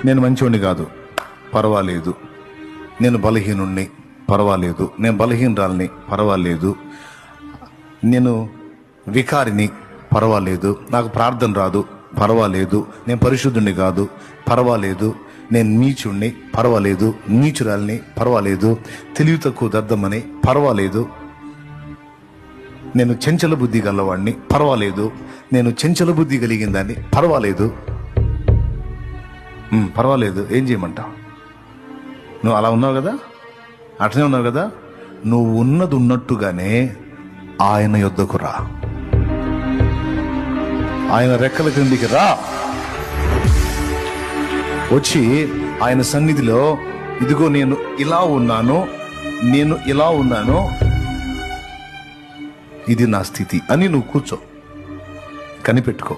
నేను మంచివాడిని కాదు, పర్వాలేదు. నేను బలహీనుణ్ణి, పర్వాలేదు. నేను బలహీనరాల్ని, పర్వాలేదు. నేను వికారిని, పర్వాలేదు. నాకు ప్రార్థన రాదు, పర్వాలేదు. నేను పరిశుద్ధుణ్ణి కాదు, పర్వాలేదు. నేను నీచుణ్ణి, పర్వాలేదు. నీచురాల్ని, పర్వాలేదు. తెలివి తక్కువ దద్దమని, పర్వాలేదు. నేను చెంచల బుద్ధి గలవాడిని, పర్వాలేదు. నేను చెంచల బుద్ధి కలిగిన దాన్ని, పర్వాలేదు. పర్వాలేదు. ఏం చేయమంటావు? నువ్వు అలా ఉన్నావు కదా, అట్లనే ఉన్నావు కదా. నువ్వు ఉన్నది ఉన్నట్టుగానే ఆయన యొద్దకు రా, ఆయన రెక్కల క్రిందికి రా. వచ్చి ఆయన సన్నిధిలో, ఇదిగో నేను ఇలా ఉన్నాను, నేను ఇలా ఉన్నాను, ఇది నా స్థితి అని నువ్వు కూర్చో, కనిపెట్టుకో.